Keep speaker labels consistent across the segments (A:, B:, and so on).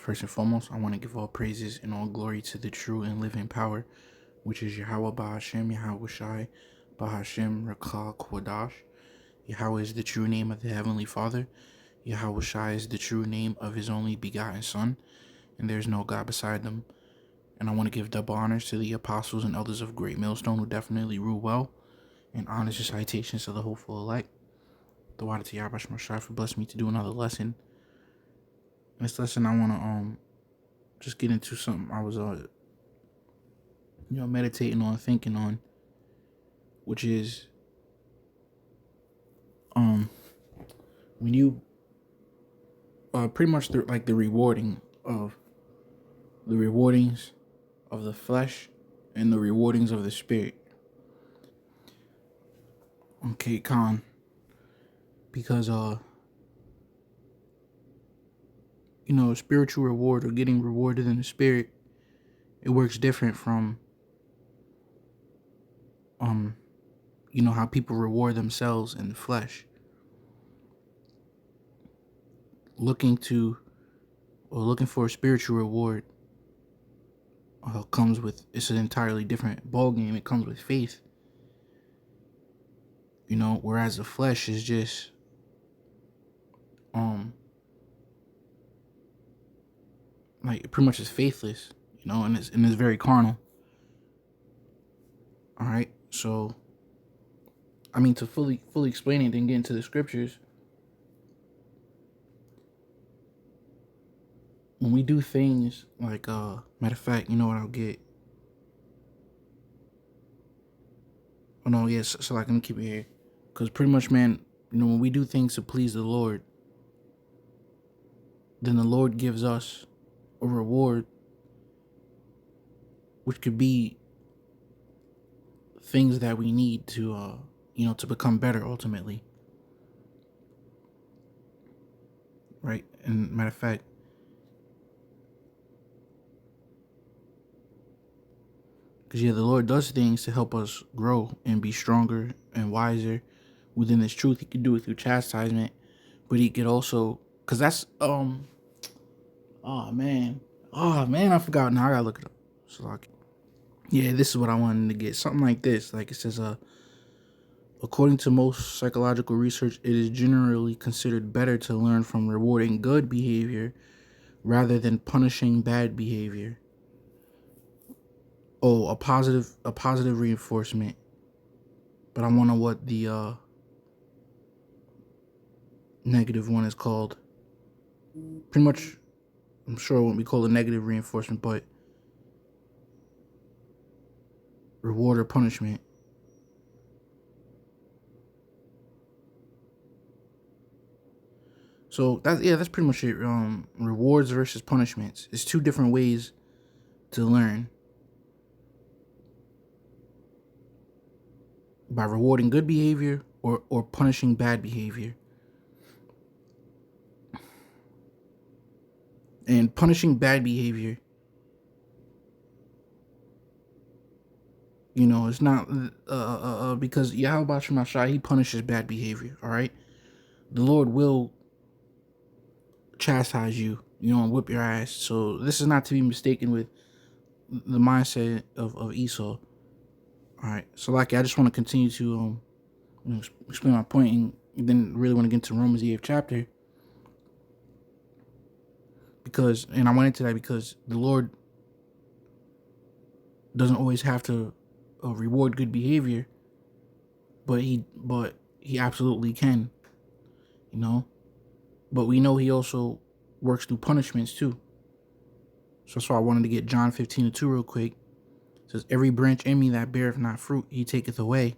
A: First and foremost, I want to give all praises and all glory to the true and living power, which is Yahweh Bahashem, Yahweh Shai, Bahashem Rakah Kwadash. Yahweh is the true name of the Heavenly Father. Yahweh Shai is the true name of His only begotten Son, and there is no God beside them. And I want to give double honors to the apostles and elders of Great Millstone who definitely rule well, and honors and citations to the hopeful elect. The water to Yahweh Shai for blessing me to do another lesson. In this lesson, I want to just get into something I was meditating on, thinking on, which is when you pretty much the rewardings of the flesh and the rewardings of the spirit. Okay, Khan, because spiritual reward or getting rewarded in the spirit, it works different from how people reward themselves in the flesh. Looking for a spiritual reward it's an entirely different ballgame. It comes with faith. Whereas the flesh is just like pretty much is faithless, and it's very carnal. All right, so I mean, to fully explain it and get into the scriptures, when we do things like matter of fact, you know what I'll get. Oh no, yes, so like let me keep it here, because pretty much, man, when we do things to please the Lord, then the Lord gives us a reward, which could be things that we need to to become better ultimately, right? And matter of fact, because the Lord does things to help us grow and be stronger and wiser within this truth. He could do it through chastisement, but He could also, because that's oh man, I forgot. Now I gotta look it up. So like, yeah, this is what I wanted to get. Something like this. Like it says, according to most psychological research, it is generally considered better to learn from rewarding good behavior rather than punishing bad behavior. Oh, a positive reinforcement. But I wonder what the negative one is called. Pretty much, I'm sure what we call a negative reinforcement, but reward or punishment. So that's pretty much it. Rewards versus punishments. It's two different ways to learn. By rewarding good behavior or punishing bad behavior. And punishing bad behavior, it's not because Yahweh Shai, He punishes bad behavior. All right, the Lord will chastise you, and whip your ass. So this is not to be mistaken with the mindset of Esau. All right, so like I just want to continue to explain my point, and then really want to get into Romans the 8th chapter, and I went into that because the Lord doesn't always have to reward good behavior, but he absolutely can, but we know He also works through punishments too. So that's why I wanted to get John 15:2 real quick. It says, every branch in me that beareth not fruit, He taketh away.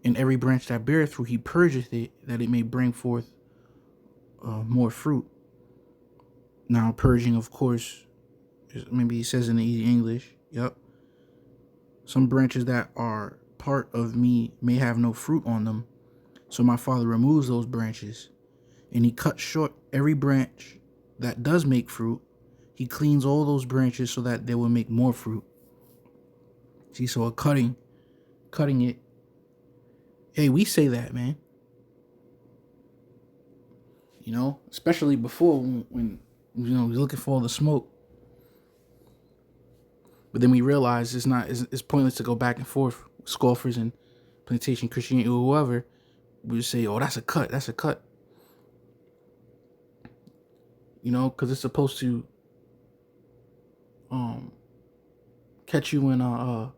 A: And every branch that beareth fruit, He purgeth it, that it may bring forth more fruit. Now, purging, of course, maybe He says in the easy English, yep. Some branches that are part of me may have no fruit on them. So my Father removes those branches, and He cuts short every branch that does make fruit. He cleans all those branches so that they will make more fruit. See, so a cutting it. Hey, we say that, man. Especially before when We're looking for all the smoke. But then we realize it's pointless to go back and forth with scoffers and plantation Christianity or whoever. We just say, oh, that's a cut. That's a cut. Because it's supposed to catch you in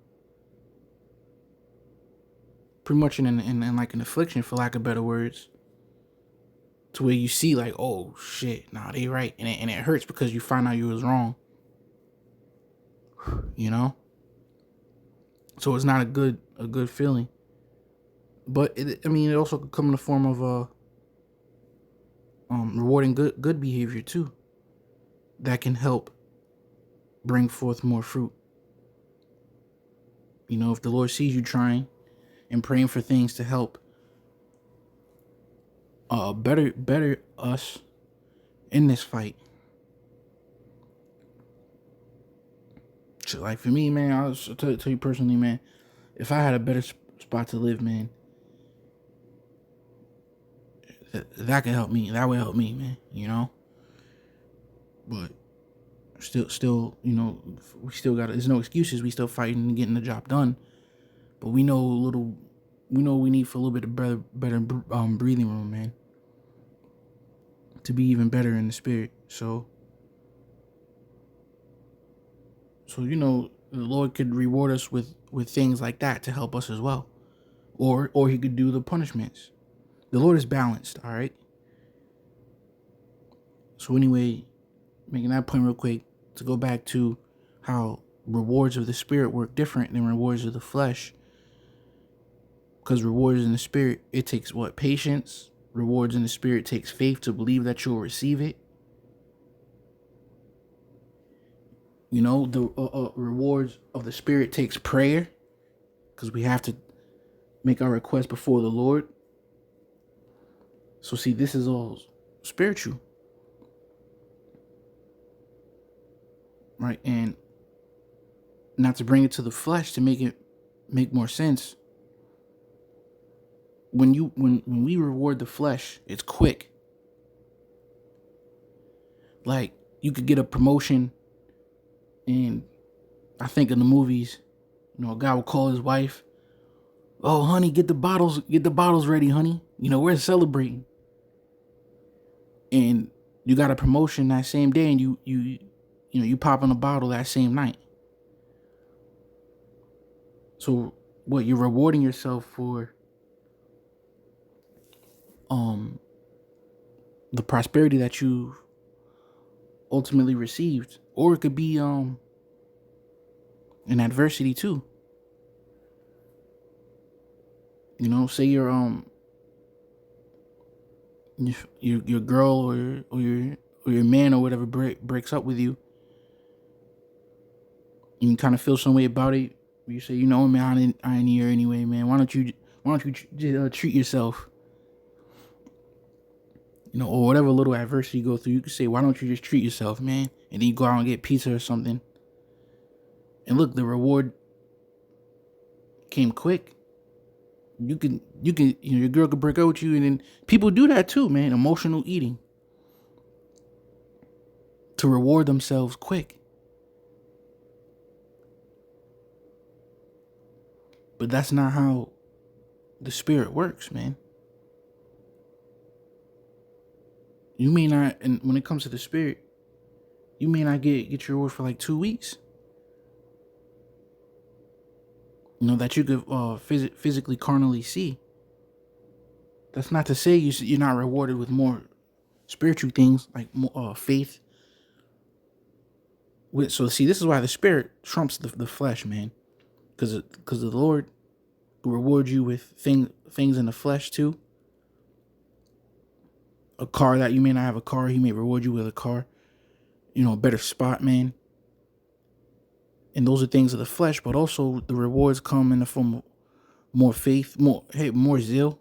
A: pretty much in like an affliction, for lack of better words, to where you see like, oh shit, nah, they right, and it hurts because you find out you was wrong. So it's not a good feeling. But it also could come in the form of rewarding good behavior too. That can help bring forth more fruit. If the Lord sees you trying and praying for things to help better us in this fight. So like for me, man, I'll tell you personally, man, if I had a better spot to live, man, that could help me. That would help me, man. But still, we still got. There's no excuses. We still fighting and getting the job done. But we know we need for a little bit of better breathing room, man, to be even better in the spirit. So the Lord could reward us with things like that to help us as well, or He could do the punishments. The Lord is balanced, all right. So anyway, making that point real quick, to go back to how rewards of the spirit work different than rewards of the flesh. Because rewards in the spirit, it takes what? Patience. Rewards in the spirit takes faith to believe that you'll receive it. The rewards of the spirit takes prayer, because we have to make our request before the Lord. So see, this is all spiritual, right? And not to bring it to the flesh to make more sense. When we reward the flesh, it's quick. Like, you could get a promotion, and I think in the movies, a guy will call his wife, "Oh, honey, get the bottles ready, honey. We're celebrating." And you got a promotion that same day, and you pop in a bottle that same night. So what, you're rewarding yourself for the prosperity that you ultimately received, or it could be an adversity too. Say your girl or your man or whatever breaks up with you, and you kind of feel some way about it. You say, man, I ain't here anyway, man. Why don't you treat yourself? Or whatever little adversity you go through, you can say, why don't you just treat yourself, man? And then you go out and get pizza or something. And look, the reward came quick. You can, your girl could break up with you, and then people do that too, man. Emotional eating to reward themselves quick. But that's not how the spirit works, man. You may not, and when it comes to the spirit, you may not get your reward for like 2 weeks. That you could physically, carnally see. That's not to say you're not rewarded with more spiritual things, like more faith. So see, this is why the spirit trumps the flesh, man. Because the Lord will reward you with things in the flesh too. A car that you may not have a car, He may reward you with a car. A better spot, man. And those are things of the flesh, but also the rewards come in the form of more faith, more zeal.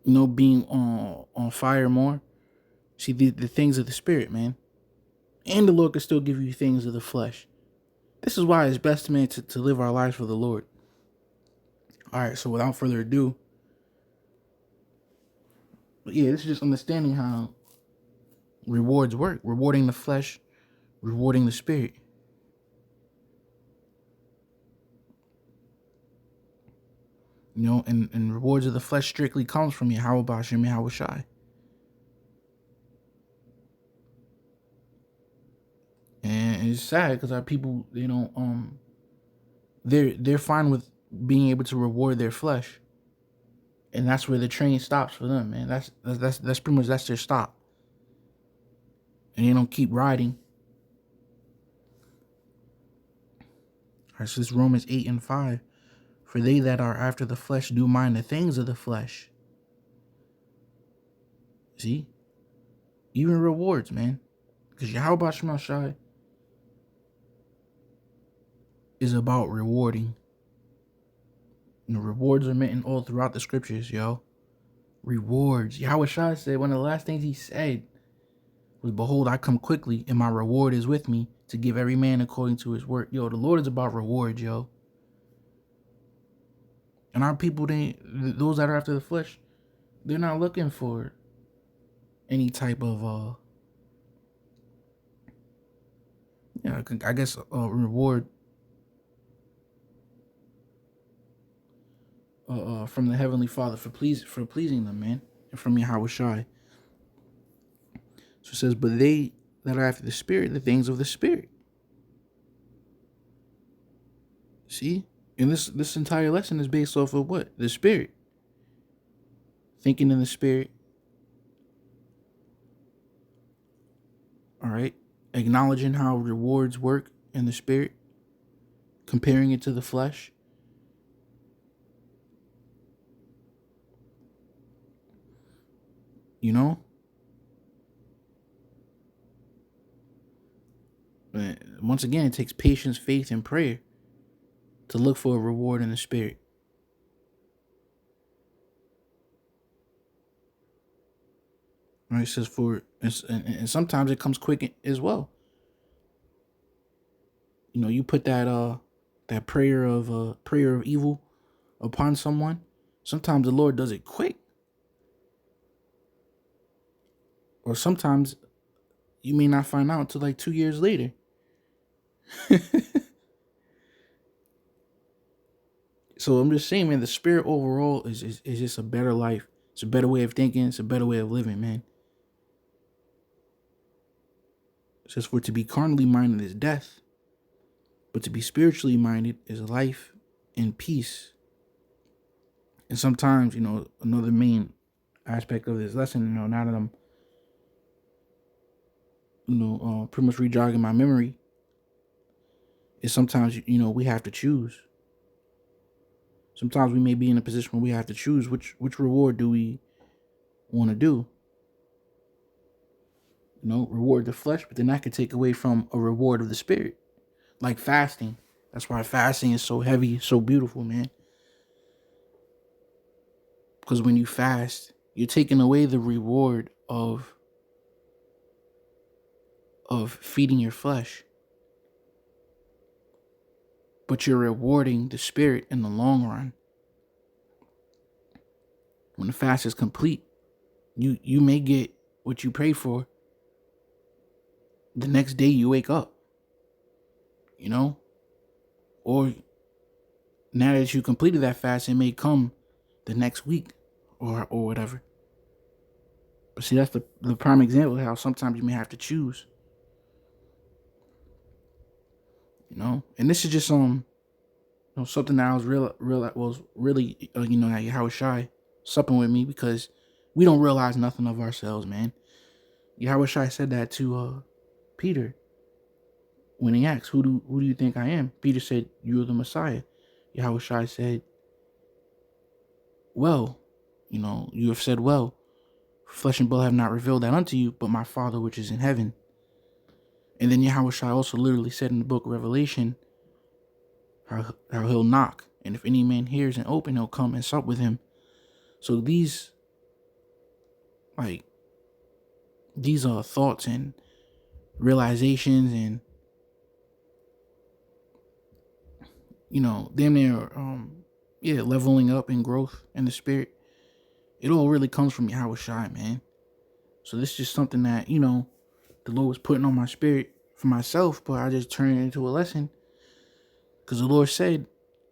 A: Being on fire more. See, the things of the spirit, man. And the Lord can still give you things of the flesh. This is why it's best, man, to live our lives for the Lord. All right, so without further ado, this is just understanding how rewards work, rewarding the flesh, rewarding the spirit. You know, and rewards of the flesh strictly comes from Yahweh Bashem, Yahweh Shai. And it's sad because our people, they don't they're fine with being able to reward their flesh. And that's where the train stops for them, man. That's pretty much, that's their stop. And they don't keep riding. All right, so this Romans 8:5. For they that are after the flesh do mind the things of the flesh. See? Even rewards, man. Because Yahweh Shema Shai is about rewarding. And the rewards are mentioned all throughout the scriptures, yo. Rewards. Yahweh Shai said one of the last things he said was, behold, I come quickly, and my reward is with me to give every man according to his work. Yo, the Lord is about rewards, yo. And our people, those that are after the flesh, they're not looking for any type of, I guess, reward from the Heavenly Father for pleasing them, man, and from Yahweh Shai. So it says, but they that are after the Spirit, the things of the Spirit. See? And this entire lesson is based off of what? The Spirit. Thinking in the Spirit. All right? Acknowledging how rewards work in the Spirit. Comparing it to the flesh. You know? But once again, it takes patience, faith, and prayer to look for a reward in the Spirit. Right, it says and sometimes it comes quick as well. You know, you put that prayer of evil upon someone. Sometimes the Lord does it quick, or sometimes you may not find out until like 2 years later. So I'm just saying, man, the Spirit overall is just a better life. It's a better way of thinking. It's a better way of living, man. It says, for to be carnally minded is death, but to be spiritually minded is life and peace. And sometimes, you know, another main aspect of this lesson, you know, now that I'm, pretty much rejogging my memory, is sometimes, you know, we have to choose. Sometimes we may be in a position where we have to choose which reward do we want to do. You know, reward the flesh, but then that could take away from a reward of the Spirit, like fasting. That's why fasting is so heavy, so beautiful, man. Because when you fast, you're taking away the reward of feeding your flesh, but you're rewarding the Spirit in the long run. When the fast is complete, you may get what you pray for the next day you wake up, you know, or now that you completed that fast, it may come the next week or whatever. But see, that's the prime example of how sometimes you may have to choose, you know. And this is just something that I was really Yahweh Shai supping with me, because we don't realize nothing of ourselves, man. Yahweh Shai said that to Peter when he asked, who do you think I am? Peter said, you are the Messiah. Yahweh Shai said, well, you know, you have said well. Flesh and blood have not revealed that unto you, but my Father which is in heaven. And then Yahweh Shai also literally said in the book of Revelation how he'll knock, and if any man hears and open, he'll come and sup with him. So these are thoughts and realizations, and you know, damn near leveling up and growth in the Spirit. It all really comes from Yahweh Shai, man. So this is just something that, you know, the Lord was putting on my spirit for myself, but I just turned it into a lesson. Because the Lord said,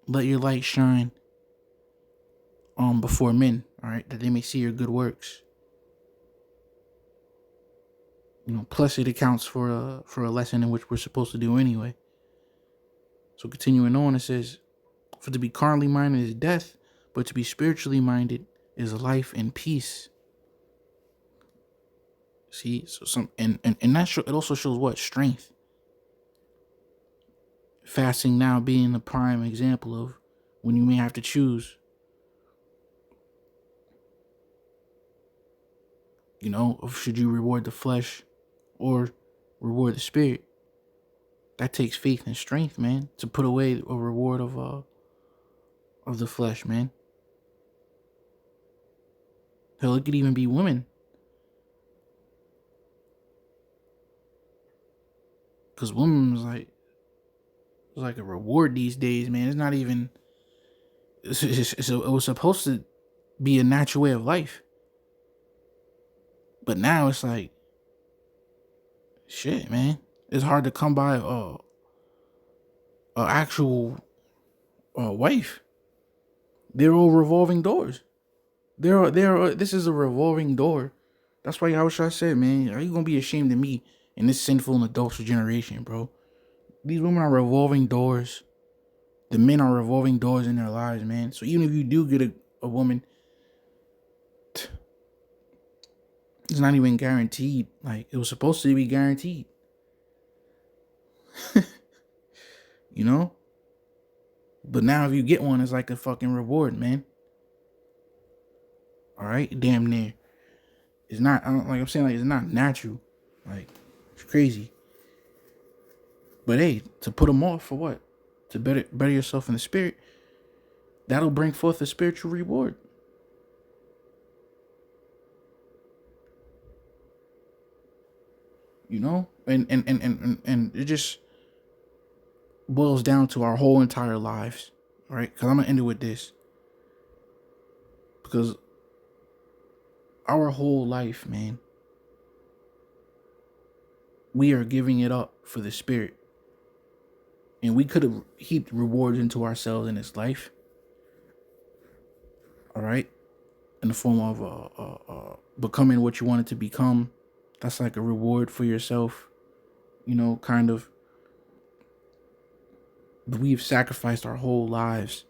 A: let your light shine before men, all right, that they may see your good works. Plus it accounts for a lesson in which we're supposed to do anyway. So continuing on, it says, for to be carnally minded is death, but to be spiritually minded is life and peace. See, so and that it also shows what? Strength. Fasting now being the prime example of when you may have to choose. Of should you reward the flesh or reward the spirit? That takes faith and strength, man, to put away a reward of the flesh, man. Hell, it could even be women. Because women's like a reward these days, man. It's not even, it was supposed to be a natural way of life. But now it's like, shit, man. It's hard to come by a actual wife. They're all revolving doors. This is a revolving door. That's why Yahushua said, man, are you gonna be ashamed of me in this sinful and adulterous generation, bro? These women are revolving doors. The men are revolving doors in their lives, man. So even if you do get a woman, it's not even guaranteed. Like, it was supposed to be guaranteed. But now if you get one, it's like a fucking reward, man. All right, damn near. It's not, it's not natural. Like, it's crazy. But hey, to put them off for what? To better yourself in the spirit, that'll bring forth a spiritual reward. And it just boils down to our whole entire lives, all right? Because I'm gonna end it with this, because our whole life, man, we are giving it up for the spirit, and we could have heaped rewards into ourselves in this life, all right, in the form of becoming what you wanted to become. That's like a reward for yourself, kind of. But we've sacrificed our whole lives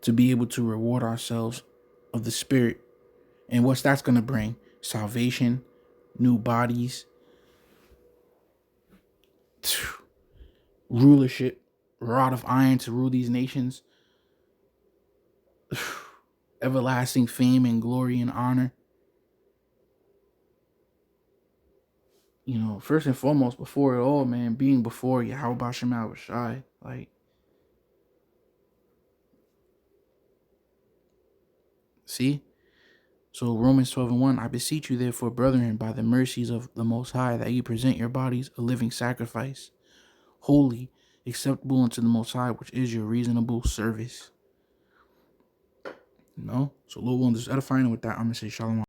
A: to be able to reward ourselves of the spirit. And what's that's going to bring? Salvation, new bodies, rulership, rod of iron to rule these nations, everlasting fame and glory and honor. First and foremost, before it all, man, being before Yahweh Shema Shai, like, see? So Romans 12:1, I beseech you therefore, brethren, by the mercies of the Most High, that you present your bodies a living sacrifice, holy, acceptable unto the Most High, which is your reasonable service. So Lord willing, just edifying with that, I'm going to say shalom.